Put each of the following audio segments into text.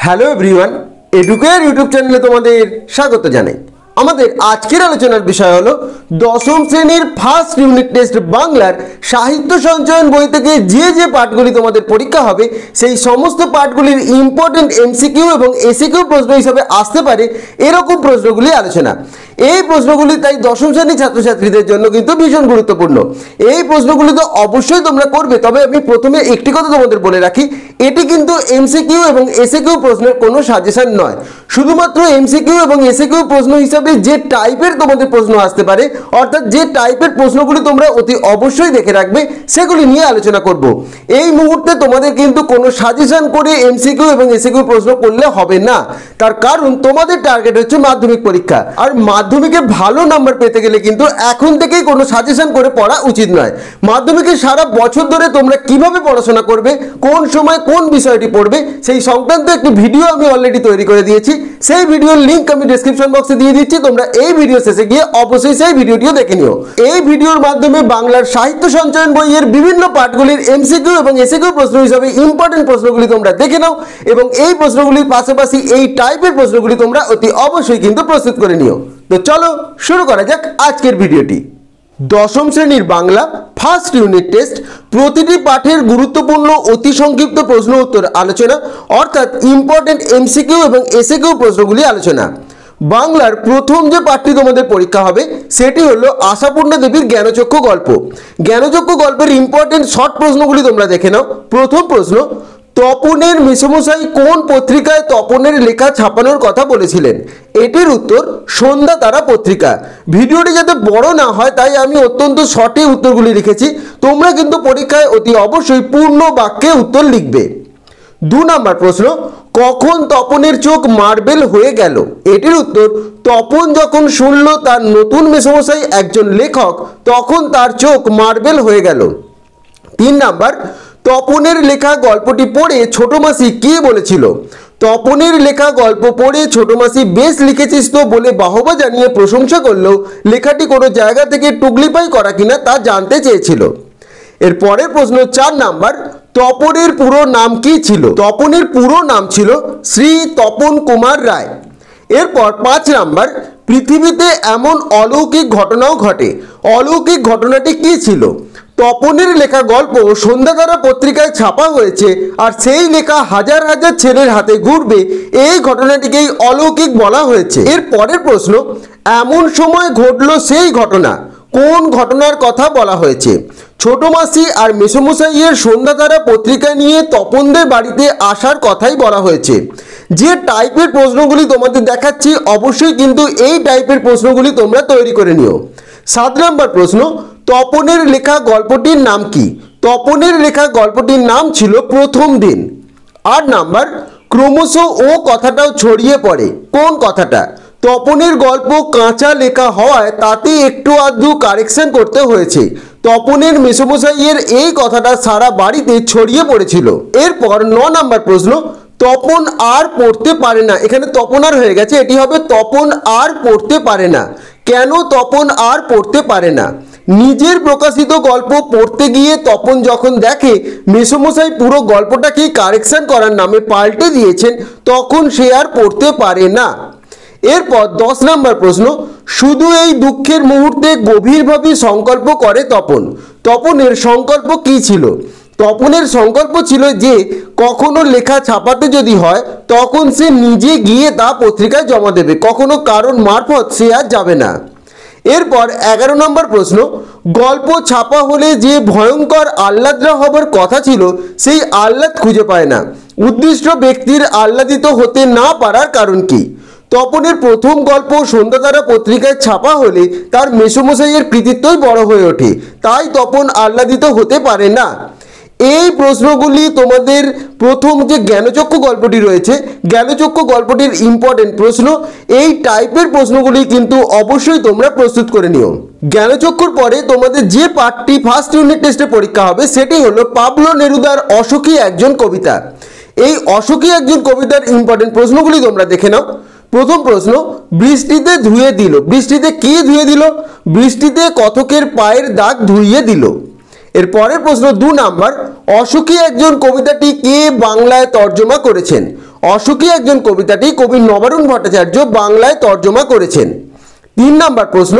Hello everyone, educare YouTube চ্যানেলে তোমাদের স্বাগত জানাই। আমাদের আজকের আলোচনার বিষয় হলো দশম শ্রেণীর ফার্স্ট ইউনিট টেস্ট বাংলার সাহিত্য সঞ্চয়ন বই থেকে যে পাঠগুলি তোমাদের পরীক্ষা হবে সেই সমস্ত পাঠগুলির ইম্পর্টেন্ট এমসিকিউ এবং এসিকিউ প্রশ্ন হিসাবে আসতে পারে এরকম প্রশ্নগুলি আলোচনা। এই প্রশ্নগুলি তাই দশম শ্রেণীর ছাত্রছাত্রীদের জন্য কিন্তু ভীষণ গুরুত্বপূর্ণ। এই প্রশ্নগুলি তো অবশ্যই তোমরা করবে, তবে আমি প্রথমে একটি কথা তোমাদের বলে রাখি, এটি কিন্তু এমসিকিউ এবং এসিকিউ প্রশ্নের কোনো সাজেশন নয়। শুধুমাত্র এমসিকিউ এবং এসিকিউ প্রশ্ন হিসাবে যে টাইপের তোমাদের প্রশ্ন আসতে পারে, অর্থাৎ যে টাইপের প্রশ্নগুলি তোমরা অতি অবশ্যই দেখে রাখবে, সেগুলি নিয়ে আলোচনা করব। এই মুহূর্তে তোমাদের কিন্তু কোনো সাজেশন করে এমসিকিউ এবং এসিকিউ প্রশ্ন করলে হবে না, তার কারণ তোমাদের টার্গেট হচ্ছে মাধ্যমিক পরীক্ষা। আর মাধ্যমিকে ভালো নাম্বার পেতে গেলে কিন্তু এখন থেকেই কোনো সাজেশন করে পড়া উচিত নয়। মাধ্যমিকে সারা বছর ধরে তোমরা কিভাবে পড়াশোনা করবে, কোন সময় কোন বিষয়টি পড়বে, সেই সংক্রান্ত একটি ভিডিও আমি অলরেডি তৈরি করে দিয়েছি। সেই ভিডিওর লিঙ্ক আমি ডেসক্রিপশন বক্সে দিয়ে দিচ্ছি, তোমরা এই ভিডিও শেষে গিয়ে অবশ্যই সেই ভিডিওটিও দেখে নিও। এই ভিডিওর মাধ্যমে বাংলার সাহিত্য সঞ্চয়ন বইয়ের বিভিন্ন পাঠগুলির এমসিকিউ এবং এসিকিউ প্রশ্ন হিসাবে ইম্পর্টেন্ট প্রশ্নগুলি তোমরা দেখে নাও এবং এই প্রশ্নগুলির পাশাপাশি এই টাইপের প্রশ্নগুলি তোমরা অতি অবশ্যই কিন্তু প্রস্তুত করে নিও। তো চলো শুরু করা যাক আজকের ভিডিওটি। দশম শ্রেণীর বাংলা ফার্স্ট ইউনিট টেস্ট প্রতিটি পাঠের গুরুত্বপূর্ণ অতি সংক্ষিপ্ত প্রশ্ন উত্তর আলোচনা, অর্থাৎ ইম্পর্টেন্ট এমসিকিউ এবং এসিকিউ প্রশ্নগুলি আলোচনা। বাংলার প্রথম যে পাঠটি তোমাদের পরীক্ষা হবে সেটি হলো আশাপূর্ণা দেবীর জ্ঞানচক্ষু গল্প। জ্ঞানচক্ষু গল্পের ইম্পর্টেন্ট শর্ট প্রশ্নগুলি তোমরা দেখে নাও। প্রথম প্রশ্ন, তপনের মেসোমশাই কোন পত্রিকায় তপনের লেখা ছাপানোর কথা বলেছিলেন? এটির উত্তর সন্ধ্যা তারা পত্রিকা। ভিডিওটি যাতে বড় না হয় তাই আমি অত্যন্ত শর্টে উত্তরগুলি লিখেছি, তোমরা কিন্তু পরীক্ষায় অতি অবশ্যই পূর্ণ বাক্যে উত্তর লিখবে। 2 নম্বর প্রশ্ন, কখন তপনের চোখ মার্বেল হয়ে গেল? এটির উত্তর তপন যখন শুনল তার নতুন মেসোমশাই একজন লেখক, তখন তার চোখ মার্বেল হয়ে গেল। 3 নম্বর, তপনের লেখা গল্পটি পড়ে ছোট মাসি কি বলেছিল? তপনের লেখা গল্প পড়ে ছোট মাসি বেশ লিখেছিস তো বলে বাহবা জানিয়ে প্রশংসা করলেও লেখাটি কোনো জায়গা থেকে টুকলিপাই করা কিনা তা জানতে চেয়েছিল। এর পরের প্রশ্ন 4 নাম্বার, তপনের পুরো নাম কি ছিল? তপনের পুরো নাম ছিল শ্রী তপন কুমার রায়। এরপর 5 নাম্বার, পৃথিবীতে এমন অলৌকিক ঘটনাও ঘটে, অলৌকিক ঘটনাটি কি ছিল? তপনের লেখা গল্প সন্ধ্যাতারা পত্রিকায় ছাপা হয়েছে আর সেই লেখা হাজার হাজার ছেলের হাতে ঘুরবে, এই ঘটনাটিকেই অলৌকিক বলা হয়েছে। এর পরের প্রশ্ন, এমন সময় ঘটলো সেই ঘটনা, কোন ঘটনার কথা বলা হয়েছে? ছোট মাসি আর মেসোমশাইয়ের সন্ধ্যাতারা পত্রিকা নিয়ে তপনদের বাড়িতে আসার কথাই বলা হয়েছে। যে টাইপের প্রশ্নগুলি তোমাদের দেখাচ্ছি অবশ্যই কিন্তু এই টাইপের প্রশ্নগুলি তোমরা তৈরি করে নিও। 7 নম্বর প্রশ্ন, তপনের লেখা গল্পটির নাম কি? তপনের লেখা গল্পটির নাম ছিল প্রথম দিন। 8 নাম্বার, ক্রমশ ও কথাটাও ছড়িয়ে পড়ে, কোন কথাটা? তপনের গল্প কাঁচা লেখা হওয়ায় তাতে একটু আধটু কারেকশন করতে হয়েছে। তপনের মেসোমশাইয়ের এই কথাটা সারা বাড়িতে ছড়িয়ে পড়েছিল। এরপর 9 নাম্বার প্রশ্ন, তপন আর পড়তে পারে না। এখানে তপন আর হয়ে গেছে, এটি হবে তপন আর পড়তে পারে না। কেন তপন আর পড়তে পারে না? নিজের প্রকাশিত গল্প পড়তে গিয়ে তপন যখন দেখে মেসোমশাই পুরো গল্পটাকেই কারেকশন করার নামে পাল্টে দিয়েছেন, তখন সে আর পড়তে পারে না। এরপর 10 নম্বর প্রশ্ন, শুধু এই দুঃখের মুহূর্তে গভীরভাবে সংকল্প করে তপন। তপনের সংকল্প কি ছিল? তপনের সংকল্প ছিল যে কখনো লেখা ছাপাতে যদি হয় তখন সে নিজে গিয়ে তা পত্রিকায় জমা দেবে, কখনো কারণ মারফত সে আর যাবে না। এরপর 11 নম্বর প্রশ্ন, গল্প ছাপা হলে যে ভয়ঙ্কর আহ্লাদরা হবার কথা ছিল সেই আহ্লাদ খুঁজে পায় না। উদ্দিষ্ট ব্যক্তির আহ্লাদিত হতে না পারার কারণ কি? তপনের প্রথম গল্প সন্ধ্যাতারা পত্রিকায় ছাপা হলে তার মেসোমশাইয়ের কৃতিত্বই বড় হয়ে ওঠে, তাই তপন আহ্লাদিত হতে পারে না। এই প্রশ্নগুলি তোমাদের প্রথম যে জ্ঞানচক্ষু গল্পটি রয়েছে, জ্ঞানচক্ষু গল্পটির ইম্পর্টেন্ট প্রশ্ন। এই টাইপের প্রশ্নগুলি কিন্তু অবশ্যই তোমরা প্রস্তুত করে নিও। জ্ঞানচক্ষুর পরে তোমাদের যে পাঠটি ফার্স্ট ইউনিট টেস্টে পরীক্ষা হবে সেটি হলো পাবলো নেরুদার অসখী একজন কবিতা। এই অসখী একজন কবিতার ইম্পর্টেন্ট প্রশ্নগুলি তোমরা দেখে নাও। প্রথম প্রশ্ন, বৃষ্টিতে ধুয়ে দিল। বৃষ্টিতে কি ধুয়ে দিল? বৃষ্টিতে কথকের পায়ের দাগ ধুইয়ে দিল। এর পরের প্রশ্ন 2 নাম্বার, অসুখী একজন কবিতাটি কে বাংলায় তর্জমা করেছেন? অসুখী একজন কবিতাটি কবি নবারুণ ভট্টাচার্য বাংলায় তর্জমা করেছেন। 3 নম্বর প্রশ্ন,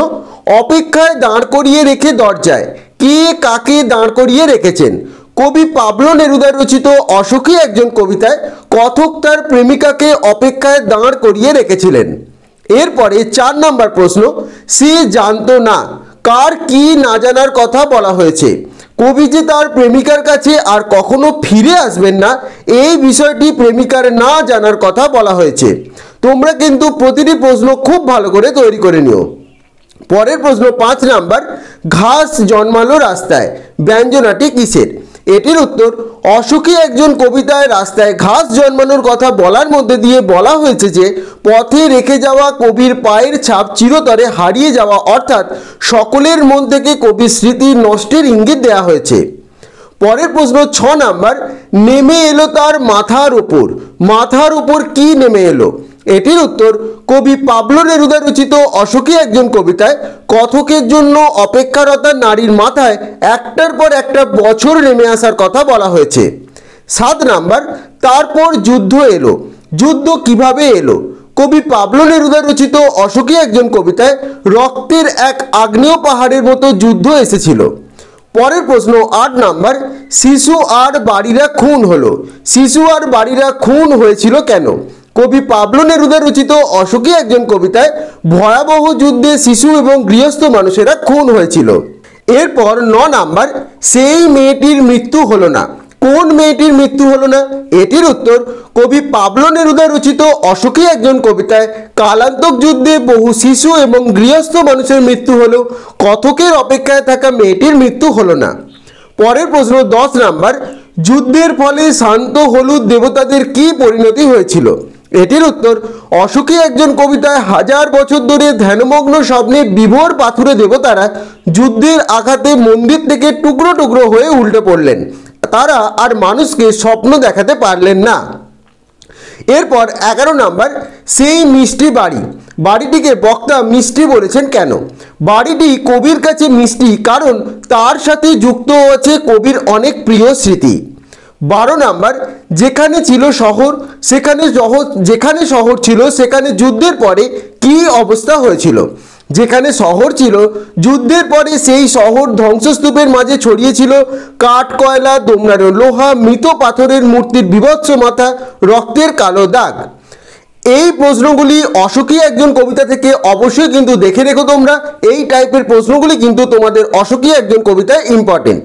অপেক্ষায় দাঁড় করিয়ে রেখে দরজায় কে কাকে দাঁড় করিয়ে রেখেছেন? কবি পাবলো নেরুদা রচিত অসুখী একজন কবিতায় কথক তার প্রেমিকাকে অপেক্ষায় দাঁড় করিয়ে রেখেছিলেন। এরপরে 4 নম্বর প্রশ্ন, সে জানতো না কার কি না জানার কথা বলা হয়েছে? কবি যে তার প্রেমিকার কাছে আর কখনো ফিরে আসবেন না এই বিষয়টি প্রেমিকার না জানার কথা বলা হয়েছে। তোমরা কিন্তু প্রতিটি প্রশ্ন খুব ভালো করে তৈরি করে নিও। পরের প্রশ্ন 5 নাম্বার, ঘাস জন্মালো রাস্তায় ব্যঞ্জনাটি কিসের? এটির উত্তর, অসুখী একজন কবিতায় রাস্তায় ঘাস জন্মানোর কথা বলার মধ্যে দিয়ে বলা হয়েছে যে পথে রেখে যাওয়া কবির পায়ের ছাপ চিরতরে হারিয়ে যাওয়া, অর্থাৎ সকলের মন থেকে কবির স্মৃতি নষ্টের ইঙ্গিত দেওয়া হয়েছে। পরের প্রশ্ন 6 নাম্বার, নেমে এলো তার মাথার উপর কি নেমে এলো? এটির উত্তর, কবি পাবলো নেরুদা রচিত অসুখী একজন কবিতায় কথকের জন্য অপেক্ষারতা নারীর মাথায় একটার পর একটা বছর নেমে আসার কথা বলা হয়েছে। 7 নাম্বার, তারপর যুদ্ধ এলো, যুদ্ধ কিভাবে এলো? কবি পাবলো নেরুদা রচিত অসুখী একজন কবিতায় রক্তের এক আগ্নেয় পাহাড়ের মতো যুদ্ধ এসেছিল। পরের প্রশ্ন 8 নাম্বার, শিশু আর বাড়িরা খুন হলো, শিশু আর বাড়িরা খুন হয়েছিল কেন? কবি পাবলো নেরুদা রচিত অসুখী একজন কবিতায় ভয়াবহ যুদ্ধে শিশু এবং গৃহস্থ মানুষেরা খুন হয়েছিল। এরপর 9 নাম্বার, সেই মেয়েটির মৃত্যু হলো না, কোন মেয়েটির মৃত্যু হলো না? এটির উত্তর, কবি পাবলো নেরুদা রচিত অসুখী একজন কবিতায় কালান্তক যুদ্ধে বহু শিশু এবং গৃহস্থ মানুষের মৃত্যু হলেও কথকের অপেক্ষায় থাকা মেয়েটির মৃত্যু হলো না। পরের প্রশ্ন 10 নাম্বার, যুদ্ধের ফলে শান্ত হলুদ দেবতাদের কি পরিণতি হয়েছিল? এটির উত্তর, অসুখী একজন কবিতায় হাজার বছর ধরে ধ্যানমগ্ন স্বপ্নে বিভোর পাথুরে দেবতারা যুদ্ধের আঘাতে মন্দির থেকে টুকরো টুকরো হয়ে উল্টে পড়লেন, তারা আর মানুষকে স্বপ্ন দেখাতে পারলেন না। এরপর 11 নাম্বার, সেই মিষ্টি বাড়িটিকে বক্তা মিষ্টি বলেছেন কেন? বাড়িটি কবির কাছে মিষ্টি কারণ তার সাথে যুক্ত আছে কবির অনেক প্রিয় স্মৃতি। 12 নাম্বার, যেখানে শহর ছিল সেখানে যুদ্ধের পরে কি অবস্থা হয়েছিল? যেখানে শহর ছিল যুদ্ধের পরে সেই শহর ধ্বংসস্তূপের মাঝে ছড়িয়েছিল কাঠ কয়লা দোমড়ানো লোহা মৃত পাথরের মূর্তির বিভৎস মাথা রক্তের কালো দাগ। এই প্রশ্নগুলি অসুখী একজন কবিতা থেকে অবশ্যই কিন্তু দেখে রেখো তোমরা, এই টাইপের প্রশ্নগুলি কিন্তু তোমাদের অসুখী একজন কবিতায় ইম্পর্টেন্ট।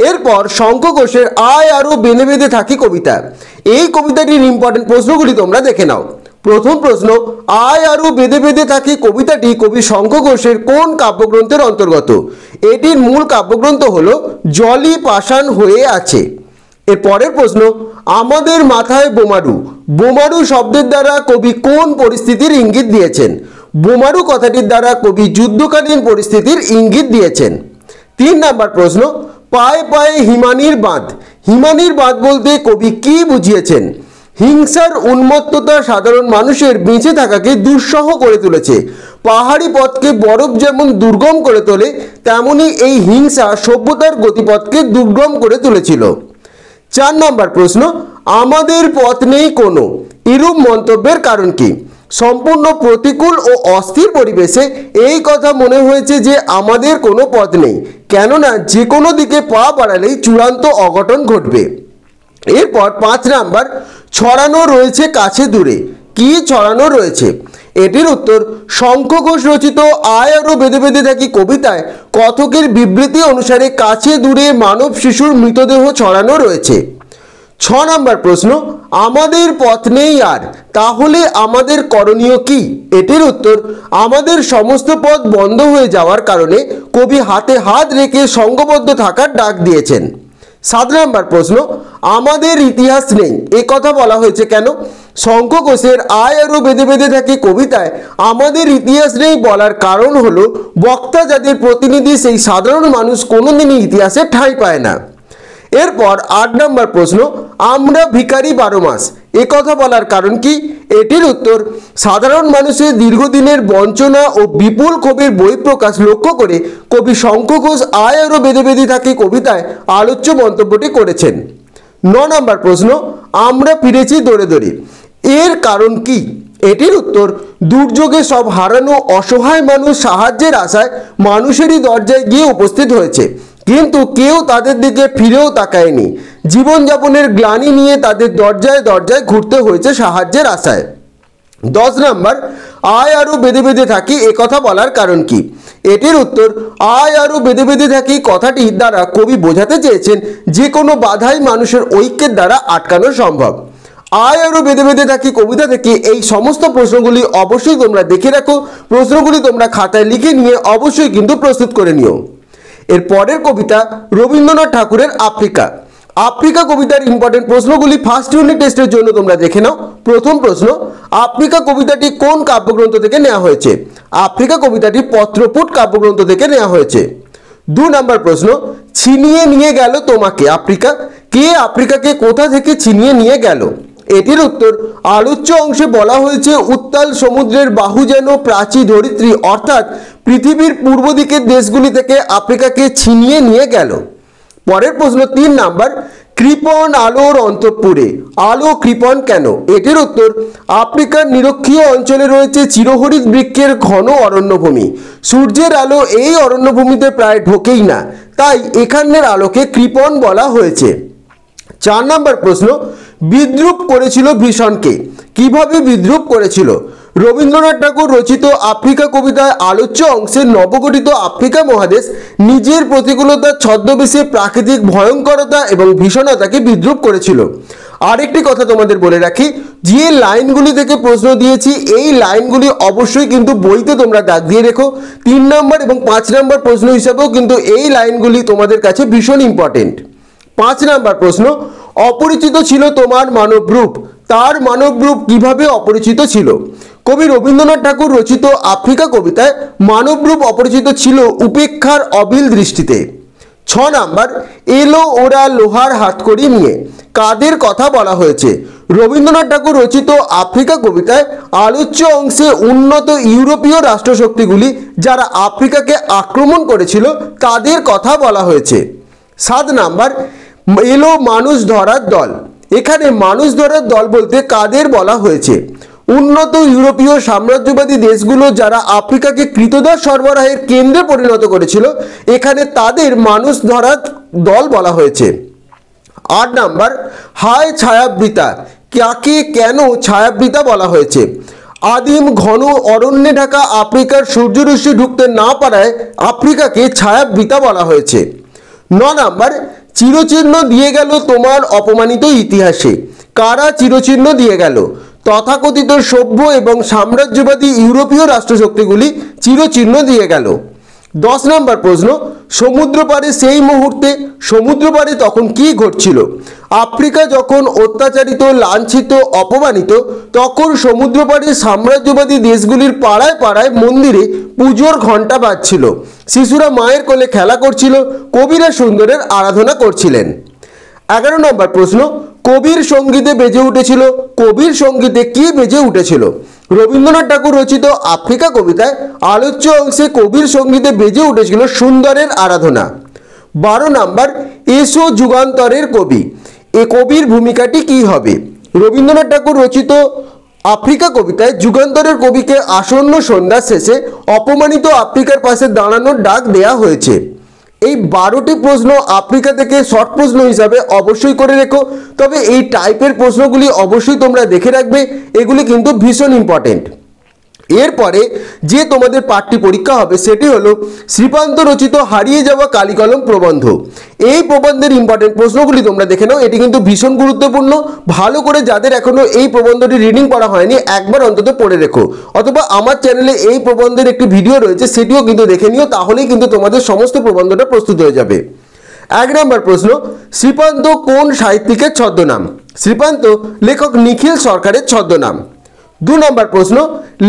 এরপর শঙ্খ ঘোষের আয় আরো বেঁধে বেঁধে থাকি কবিতা, এই কবিতাটির ইম্পর্টেন্ট প্রশ্নগুলি তোমরা দেখে নাও। প্রথম প্রশ্ন, আয় আরো বেঁধে বেঁধে থাকি কবিতাটি কবি শঙ্খ ঘোষের কোন কাব্যগ্রন্থের অন্তর্গত? এটির মূল কাব্যগ্রন্থ হলো জলই পাষাণ হয়ে আছে। এর পরের প্রশ্ন, আমাদের মাথায় বোমারু শব্দের দ্বারা কবি কোন পরিস্থিতির ইঙ্গিত দিয়েছেন? বোমারু কথাটির দ্বারা কবি যুদ্ধকালীন পরিস্থিতির ইঙ্গিত দিয়েছেন। 3 নাম্বার প্রশ্ন, পায়ে পায়ে হিমানির বাঁধ বলতে কবি কি বুঝিয়েছেন? হিংসার উন্মত্ততা সাধারণ মানুষের বেঁচে থাকাকে দুঃসহ করে তুলেছে। পাহাড়ি পথকে বরফ যেমন দুর্গম করে তোলে তেমনি এই হিংসা সভ্যতার গতিপথকে দুর্গম করে তুলেছিল। 4 নম্বর প্রশ্ন, আমাদের পথ নেই কোনো, এরূপ মন্তব্যের কারণ কি? সম্পূর্ণ প্রতিকূল ও অস্থির পরিবেশে এই কথা মনে হয়েছে যে আমাদের কোনো পথ নেই, কেননা যে কোনো দিকে পা বাড়ালেই চূড়ান্ত অঘটন ঘটবে। এরপর 5 নাম্বার, ছড়ানো রয়েছে কাছে দূরে, কি ছড়ানো রয়েছে? এটির উত্তর, শঙ্খ ঘোষ রচিত আয় আরো বেঁধে বেঁধে থাকি কবিতায় কথকের বিবৃতি অনুসারে কাছে দূরে মানব শিশুর মৃতদেহ ছড়ানো রয়েছে। 6 নম্বর প্রশ্ন, আমাদের পথ নেই আর, তাহলে আমাদের করণীয় কি? এটির উত্তর, আমাদের সমস্ত পথ বন্ধ হয়ে যাওয়ার কারণে কবি হাতে হাত রেখে সংঘবদ্ধ থাকার ডাক দিয়েছেন। 7 নম্বর প্রশ্ন, আমাদের ইতিহাস নেই এ কথা বলা হয়েছে কেন? শঙ্খ ঘোষের আয় আরো বেঁধে বেঁধে থাকি কবিতায় আমাদের ইতিহাস নেই বলার কারণ হলো বক্তা যাদের প্রতিনিধি সেই সাধারণ মানুষ কোনোদিনই ইতিহাসে ঠাঁই পায় না। এরপর 8 নম্বর প্রশ্ন, আমরা ভিখারি 12 মাস এ কথা বলার কারণ কি? এটির উত্তর, সাধারণ মানুষের দীর্ঘদিনের বঞ্চনা ও বিপুল ক্ষোভের বহিঃপ্রকাশ লক্ষ্য করে কবি শঙ্খ ঘোষ আয় আরো বেঁধে বেঁধে থাকি কবিতায় আলোচ্য মন্তব্যটি করেছেন। নম্বর প্রশ্ন, আমরা ফিরেছি দৌড়ে দৌড়ে, এর কারণ কি? এটির উত্তর, দুর্যোগে সব হারানো অসহায় মানুষ সাহায্যের আশায় মানুষেরই দরজায় গিয়ে উপস্থিত হয়েছে, কিন্তু কেউ তাদের দিকে ফিরেও তাকায়নি। জীবনযাপনের গ্লানি নিয়ে তাদের দরজায় দরজায় ঘুরতে হয়েছে সাহায্যের আশায়। 10 নম্বর, আয় আরও বেঁধে বেঁধে থাকি এ কথা বলার কারণ কি? এটির উত্তর, আয় আরও বেঁধে বেঁধে থাকি কথাটির দ্বারা কবি বোঝাতে চেয়েছেন যে কোনো বাধাই মানুষের ঐক্যের দ্বারা আটকানো সম্ভব। আয় আরও বেঁধে বেঁধে থাকি কবিতা থেকে এই সমস্ত প্রশ্নগুলি অবশ্যই তোমরা দেখে রাখো, প্রশ্নগুলি তোমরা খাতায় লিখে নিয়ে অবশ্যই কিন্তু প্রস্তুত করে নিও। এর পরের কবিতা রবীন্দ্রনাথ ঠাকুরের আফ্রিকা। আফ্রিকা কবিতার ইম্পর্টেন্ট প্রশ্নগুলি ফার্স্ট ইউনিট টেস্টের জন্য তোমরা দেখে নাও। প্রথম প্রশ্ন, আফ্রিকা কবিতাটি কোন কাব্যগ্রন্থ থেকে নেওয়া হয়েছে? আফ্রিকা কবিতাটি পত্রপুট কাব্যগ্রন্থ থেকে নেওয়া হয়েছে। 2 নম্বর প্রশ্ন, ছিনিয়ে নিয়ে গেল তোমাকে আফ্রিকা, কে আফ্রিকাকে কোথা থেকে ছিনিয়ে নিয়ে গেল? এটির উত্তর, আলোচ্য অংশে বলা হয়েছে উত্তাল সমুদ্রের বাহু যেন প্রাচী ধরিত্রী, অর্থাৎ পৃথিবীর পূর্ব দিকের দেশগুলি থেকে আফ্রিকাকে ছিনিয়ে নিয়ে গেল। পরের প্রশ্ন 3 নাম্বার, কৃপণ আলোর অন্তঃপুরে, আলো কৃপণ কেন? এটির উত্তর, আফ্রিকার নিরক্ষীয় অঞ্চলে রয়েছে চিরহরিৎ বৃক্ষের ঘন অরণ্যভূমি, সূর্যের আলো এই অরণ্যভূমিতে প্রায় ঢোকেই না, তাই এখানের আলোকে কৃপণ বলা হয়েছে। 4 নম্বর প্রশ্ন, বিদ্রূপ করেছিল ভীষণকে, কিভাবে বিদ্রূপ করেছিল? রবীন্দ্রনাথ ঠাকুর রচিত আফ্রিকা কবিতায় আলোচ্য অংশে নবগঠিত আফ্রিকা মহাদেশ নিজের প্রতিকূলতার ছদ্মবেশে প্রাকৃতিক ভয়ঙ্করতা এবং ভীষণতাকে বিদ্রূপ করেছিল। আরেকটি কথা তোমাদের বলে রাখি, যে লাইনগুলি থেকে প্রশ্ন দিয়েছি এই লাইনগুলি অবশ্যই কিন্তু বইতে তোমরা দাগ দিয়ে রেখো। 3 নম্বর এবং 5 নম্বর প্রশ্ন হিসাবেও কিন্তু এই লাইনগুলি তোমাদের কাছে ভীষণ ইম্পর্টেন্ট। 5 নম্বর প্রশ্ন, অপরিচিত ছিল তোমার মানবরূপ, তার মানবরূপ কিভাবে অপরিচিত ছিল? কবি রবীন্দ্রনাথ ঠাকুর রচিত আফ্রিকা কবিতায় মানবরূপ অপরিচিত ছিল উপেক্ষার অবিল দৃষ্টিতে। 6 নাম্বার, এলো ওরা লোহার হাতকড়ি নিয়ে, কাদের কথা বলা হয়েছে? রবীন্দ্রনাথ ঠাকুর রচিত আফ্রিকা কবিতায় আলোচ্য অংশে উন্নত ইউরোপীয় রাষ্ট্রশক্তিগুলি যারা আফ্রিকাকে আক্রমণ করেছিল তাদের কথা বলা হয়েছে। 7 নাম্বার, এলো মানুষ ধরার দল, এখানে মানুষ ধরার দল বলতে কাদের বলা হয়েছে? উন্নত ইউরোপীয় সাম্রাজ্যবাদী দেশগুলো যারা আফ্রিকাকে কৃতদাস সরবরাহের কেন্দ্রে পরিণত করেছিল এখানে তাদের মানুষ ধরার দল বলা হয়েছে। 8 নাম্বার, হায় ছায়াবৃতা, কাকে কেন ছায়াবৃতা বলা হয়েছে? আদিম ঘন অরণ্যে ঢাকা আফ্রিকার সূর্যরশ্মি ঢুকতে না পারায় আফ্রিকাকে ছায়াবৃতা বলা হয়েছে। 9 নাম্বার, চিরচিহ্ন দিয়ে গেল তোমার অপমানিত ইতিহাসে, কারা চিরচিহ্ন দিয়ে গেল? তথাকথিত সভ্য এবং সাম্রাজ্যবাদী ইউরোপীয় রাষ্ট্রশক্তিগুলি চিরচিহ্ন দিয়ে গেল। 10 নম্বর প্রশ্ন, সমুদ্র পাড়ে সেই মুহূর্তে, সমুদ্র পাড়ে তখন কি ঘটছিল? আফ্রিকা যখন অত্যাচারিত, লাঞ্ছিত, অপমানিত তখন সমুদ্র পাড়ে সাম্রাজ্যবাদী দেশগুলির পাড়ায় পাড়ায় মন্দিরে পুজোর ঘণ্টা বাজছিল, শিশুরা মায়ের কোলে খেলা করছিল, কবিরা সুন্দরের আরাধনা করছিলেন। 11 নম্বর প্রশ্ন, কবির সঙ্গীতে বেজে উঠেছিল, কবির সঙ্গীতে কি বেজে উঠেছিল? রবীন্দ্রনাথ ঠাকুর রচিত আফ্রিকা কবিতায় আলোচ্য অংশে কবির সঙ্গীতে বেজে উঠেছিল সুন্দরের আরাধনা। 12 নাম্বার, এসো যুগান্তরের কবি, এ কবির ভূমিকাটি কি হবে? রবীন্দ্রনাথ ঠাকুর রচিত আফ্রিকা কবিতায় যুগান্তরের কবিকে আসন্ন সন্ধ্যার শেষে অপমানিত আফ্রিকার পাশে দাঁড়ানোর ডাক দেয়া হয়েছে। এই 12টি প্রশ্ন আফ্রিকা থেকে শর্ট প্রশ্ন হিসাবে অবশ্যই করে রেখো, তবে এই টাইপের প্রশ্নগুলি অবশ্যই তোমরা দেখে রাখবে, এগুলি কিন্তু ভীষণ ইম্পর্টেন্ট। এরপরে যে তোমাদের পাঠটি পরীক্ষা হবে সেটি হলো শ্রীপান্ত রচিত হারিয়ে যাওয়া কালিকলম প্রবন্ধ। এই প্রবন্ধের ইম্পর্টেন্ট প্রশ্নগুলি তোমরা দেখে নাও, এটি কিন্তু ভীষণ গুরুত্বপূর্ণ। ভালো করে যাদের এখনো এই প্রবন্ধটি রিডিং করা হয়নি একবার অন্তত পড়ে রেখো, অথবা আমার চ্যানেলে এই প্রবন্ধের একটি ভিডিও রয়েছে সেটিও কিন্তু দেখে নিও, তাহলেই কিন্তু তোমাদের সমস্ত প্রবন্ধটা প্রস্তুত হয়ে যাবে। 1 নম্বর প্রশ্ন, শ্রীপান্ত কোন সাহিত্যিকের ছদ্মনাম? শ্রীপান্ত লেখক নিখিল সরকারের ছদ্মনাম। 2 নম্বর প্রশ্ন,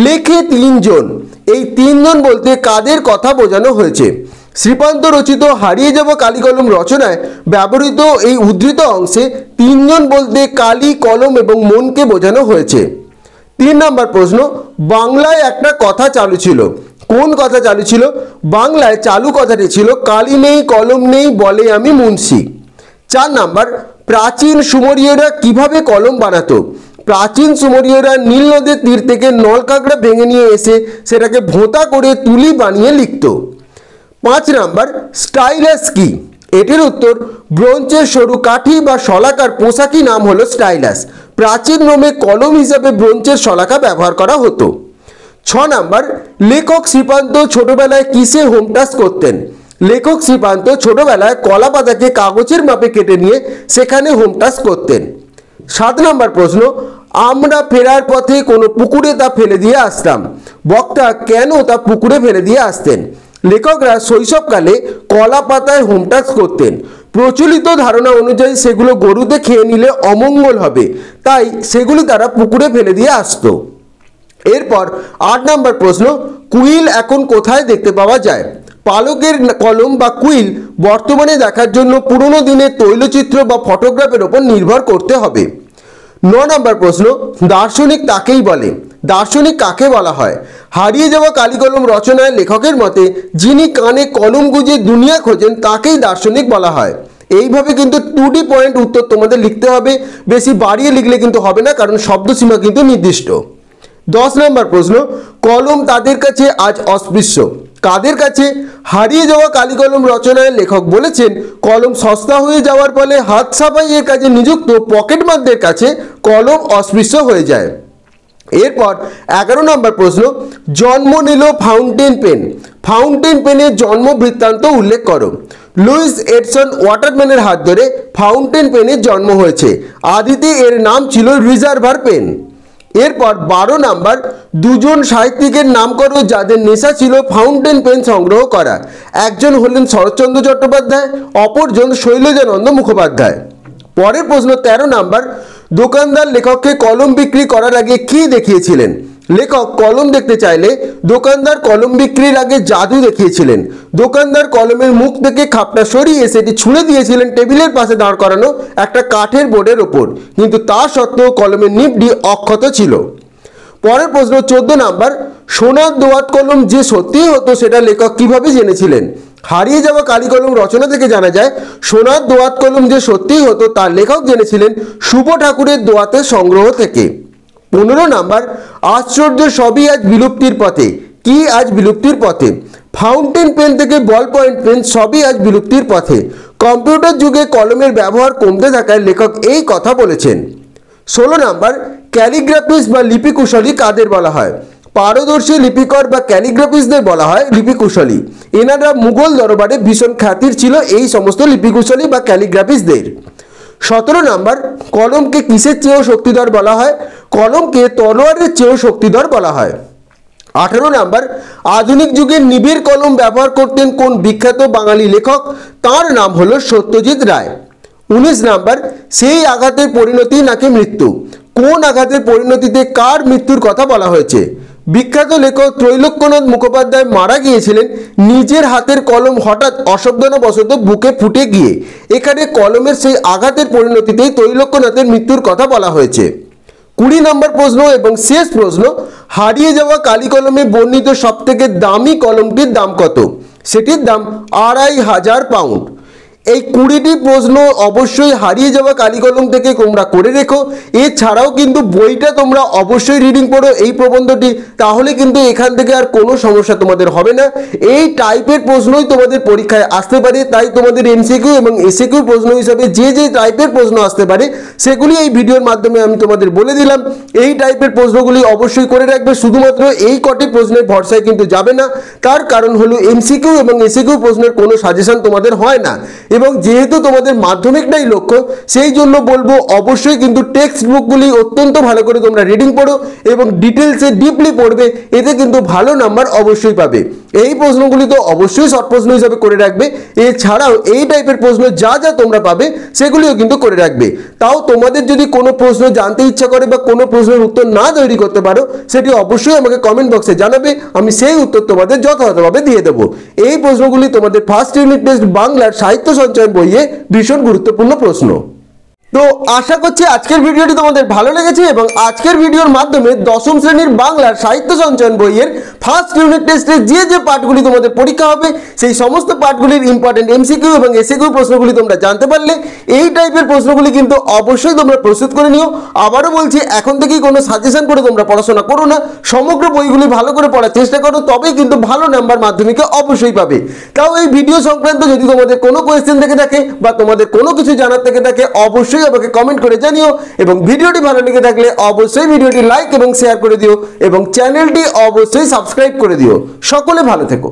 লেখে 3 জন, এই 3 জন বলতে কাদের কথা বোঝানো হয়েছে? শ্রীপান্ত রচিত হারিয়ে যাওয়া কালিকলম রচনায় ব্যবহৃত এই উদ্ধৃত অংশে 3 জন বলতে কালি, কলম এবং মনকে বোঝানো হয়েছে। 3 নম্বর প্রশ্ন, বাংলায় একটা কথা চালু ছিল, কোন কথা চালু ছিল? বাংলায় চালু কথাটি ছিল কালি নেই কলম নেই বলে আমি মুন্সি। 4 নাম্বার, প্রাচীন সুমেরীয়রা কিভাবে কলম বানাতো? প্রাচীন সুমেরীয়রা নীল নদের তীর থেকে নলকাঁকড়া ভেঙে নিয়ে এসে সেটাকে ভোঁতা করে তুলি বানিয়ে লিখত। 5 নাম্বার, স্টাইলাস কি? এটির উত্তর, ব্রোঞ্জের সরু কাঠি বা শলাকার পোশাকি নাম হলো স্টাইলাস। প্রাচীন রোমে কলম হিসাবে ব্রোঞ্জের শলাকা ব্যবহার করা হতো। 6 নাম্বার, লেখক শ্রীপান্ত ছোটবেলায় কিসে হোম টাস্ক করতেন? লেখক শ্রীপান্ত ছোটবেলায় কলা পাতাকে কাগজের মাপে কেটে নিয়ে সেখানে হোম টাস্ক করতেন। 7 নাম্বার প্রশ্ন, আমরা ফেরার পথে কোনো পুকুরে তা ফেলে দিয়ে আসতাম। বক্তা কেন তা পুকুরে ফেলে দিয়ে আসতেন? লেখকরা শৈশবকালে কলা পাতায় হোম টাস্ক করতেন। প্রচলিত ধারণা অনুযায়ী সেগুলো গরুতে খেয়ে নিলে অমঙ্গল হবে, তাই সেগুলি তারা পুকুরে ফেলে দিয়ে আসতো। এরপর 8 নাম্বার প্রশ্ন, কুইল এখন কোথায় দেখতে পাওয়া যায়? পালকের কলম বা কুইল বর্তমানে দেখার জন্য পুরনো দিনের তৈলচিত্র বা ফটোগ্রাফের ওপর নির্ভর করতে হবে। 9 নাম্বার প্রশ্ন, দার্শনিক তাকেই বলে। দার্শনিক কাকে বলা হয়? হারিয়ে যাওয়া কালিকলম রচনায় লেখকের মতে যিনি কানে কলম গুঁজে দুনিয়া খোঁজেন তাকেই দার্শনিক বলা হয়। এইভাবে কিন্তু 2D পয়েন্ট উত্তর তোমাদের লিখতে হবে, বেশি বাড়িয়ে লিখলে কিন্তু হবে না, কারণ শব্দসীমা কিন্তু নির্দিষ্ট। 10 নম্বর প্রশ্ন, কলম তাদের কাছে আজ অস্পৃশ্য। কাদের কাছে? হারিয়ে যাওয়া কালিকলম রচনায় লেখক বলেছেন কলম সস্তা হয়ে যাওয়ার ফলে হাত সাফাইয়ের কাজে নিযুক্ত পকেটমারদের কাছে কলম অস্পৃশ্য হয়ে যায়। এরপর 11 নম্বর প্রশ্ন, জন্ম নিল ফাউন্টেন পেন। ফাউন্টেন পেনের জন্ম বৃত্তান্ত উল্লেখ করো। লুইস এডসন ওয়াটারম্যানের হাত ধরে ফাউন্টেন পেনের জন্ম হয়েছে। আদিতে এর নাম ছিল রিজার্ভার পেন। এরপর 12 নাম্বার, দুজন সাহিত্যিকের নাম করো যাদের নেশা ছিল ফাউন্টেন পেন সংগ্রহ করা। একজন হলেন শরৎচন্দ্র চট্টোপাধ্যায়, অপরজন শৈলজানন্দ মুখোপাধ্যায়। পরের প্রশ্ন 13 নাম্বার, দোকানদার লেখককে কলম বিক্রি করার আগে কি দেখিয়েছিলেন? লেখক কলম দেখতে চাইলে দোকানদার কলম বিক্রির আগে জাদু দেখিয়েছিলেন। দোকানদার কলমের মুখ থেকে খাপটা সরিয়ে সেটি ছুঁড়ে দিয়েছিলেন টেবিলের পাশে দাঁড় করানো একটা কাঠের বোর্ডের ওপর, কিন্তু তা সত্ত্বেও কলমের নিবটি অক্ষত ছিল। পরের প্রশ্ন 14 নাম্বার, সোনার দোয়াত কলম যে সত্যিই হতো সেটা লেখক কিভাবে জেনেছিলেন? হারিয়ে যাওয়া কালিকলম রচনা থেকে জানা যায় সোনার দোয়াত কলম যে সত্যিই হতো তার লেখক জেনেছিলেন শুভ ঠাকুরের দোয়াতের সংগ্রহ থেকে। 15 নাম্বার, আশ্চর্য সবই আজ বিলুপ্তির পথে। কি আজ বিলুপ্তির পথে? ফাউন্টেন পেন থেকে বল পয়েন্ট পেন সবই আজ বিলুপ্তির পথে। কম্পিউটার যুগে কলমের ব্যবহার কমতে থাকায় লেখক এই কথা বলেছেন। 16 নাম্বার, ক্যালিগ্রাফিস্ট বা লিপিকুশলী কাদের বলা হয়? পারদর্শী লিপিকর বা ক্যালিগ্রাফিস্টদের বলা হয় লিপিকুশলী। এনারা মুঘল দরবারে ভীষণ খ্যাতির ছিল এই সমস্ত লিপিকুশলী বা ক্যালিগ্রাফিস্টদের। 17 নাম্বার, কলমকে কিসের চেয়েও শক্তিধর বলা হয়? কলমকে তলোয়ারের চেয়েও শক্তিধর বলা হয়। 18 নাম্বার, আধুনিক যুগে নিবিড় কলম ব্যবহার করতেন কোন বিখ্যাত বাঙালি লেখক? তার নাম হলো সত্যজিৎ রায়। 19 নাম্বার, সেই আঘাতের পরিণতি নাকি মৃত্যু? কোন আঘাতের পরিণতিতে কার মৃত্যুর কথা বলা হয়েছে? বিখ্যাত লেখক ত্রৈলোক্যনাথ মুখোপাধ্যায় মারা গিয়েছিলেন নিজের হাতের কলম হঠাৎ অসাবধানবশত বুকে ফুটে গিয়ে। এখানে কলমের সেই আঘাতের পরিণতিতেই ত্রৈলোক্যনাথের মৃত্যুর কথা বলা হয়েছে। 20 নম্বর প্রশ্ন এবং শেষ প্রশ্ন, হারিয়ে যাওয়া কালিকলমে বর্ণিত সবথেকে দামি কলমটির দাম কত? সেটির দাম 2500 পাউন্ড। এই 20টি প্রশ্ন অবশ্যই হারিয়ে যাওয়া কালিকলম থেকে তোমরা করে রেখো। এছাড়াও কিন্তু বইটা তোমরা অবশ্যই রিডিং করো এই প্রবন্ধটি, তাহলে কিন্তু এখান থেকে আর কোনো সমস্যা তোমাদের হবে না। এই টাইপের প্রশ্নই তোমাদের পরীক্ষায় আসতে পারে, তাই তোমাদের এমসিকিউ এবং এসিকিউ প্রশ্ন হিসাবে যে যে টাইপের প্রশ্ন আসতে পারে সেগুলি এই ভিডিওর মাধ্যমে আমি তোমাদের বলে দিলাম। এই টাইপের প্রশ্নগুলি অবশ্যই করে রাখবে। শুধুমাত্র এই কটি প্রশ্নের ভরসায় কিন্তু যাবে না, তার কারণ হলো এমসিকিউ এবং এসিকিউ প্রশ্নের কোনো সাজেশন তোমাদের হয় না, এবং যেহেতু তোমাদের মাধ্যমিকটাই লক্ষ্য সেই জন্য বলবো অবশ্যই কিন্তু টেক্সট বুকগুলি অত্যন্ত ভালো করে তোমরা রিডিং পড়ো এবং ডিটেলসে ডিপলি পড়বে, এতে কিন্তু ভালো নাম্বার অবশ্যই পাবে। এই প্রশ্নগুলি তো অবশ্যই শর্ট প্রশ্ন হিসাবে করে রাখবে। এছাড়াও এই টাইপের প্রশ্ন যা যা তোমরা পাবে সেগুলিও কিন্তু করে রাখবে। তাও তোমাদের যদি কোনো প্রশ্ন জানতে ইচ্ছা করে বা কোনো প্রশ্নের উত্তর না তৈরি করতে পারো সেটি অবশ্যই আমাকে কমেন্ট বক্সে জানাবে, আমি সেই উত্তর তোমাদের যথাযথভাবে দিয়ে দেবো। এই প্রশ্নগুলি তোমাদের ফার্স্ট ইউনিট টেস্ট বাংলার সাহিত্য সঞ্চয় বইয়ে ভীষণ গুরুত্বপূর্ণ প্রশ্ন। তো আশা করছি আজকের ভিডিওটি তোমাদের ভালো লেগেছে এবং আজকের ভিডিওর মাধ্যমে দশম শ্রেণীর বাংলার সাহিত্য সঞ্চয়ন বইয়ের ফার্স্ট ইউনিট টেস্টে যে পার্টগুলি তোমাদের পরীক্ষা হবে সেই সমস্ত পার্টগুলির ইম্পর্টেন্ট এমসিকিউ এবং এসএকিউ প্রশ্নগুলি তোমরা জানতে পারলে। এই টাইপের প্রশ্নগুলি কিন্তু অবশ্যই তোমরা প্রস্তুত করে নিও। আবারও বলছি, এখন থেকেই কোনো সাজেশন করে তোমরা পড়াশোনা করো না, সমগ্র বইগুলি ভালো করে পড়ার চেষ্টা করো, তবেই কিন্তু ভালো নাম্বার মাধ্যমিকে অবশ্যই পাবে। তাও এই ভিডিও সংক্রান্ত যদি তোমাদের কোনো কোয়েশ্চেন থেকে থাকে বা তোমাদের কোনো কিছু জানার থেকে থাকে অবশ্যই আমাকে কমেন্ট করে জানিও এবং ভিডিওটি ভালো লেগে থাকলে অবশ্যই ভিডিওটি লাইক এবং শেয়ার করে দিও এবং চ্যানেলটি অবশ্যই সাবস্ক্রাইব করে দিও। সকলে ভালো থেকো।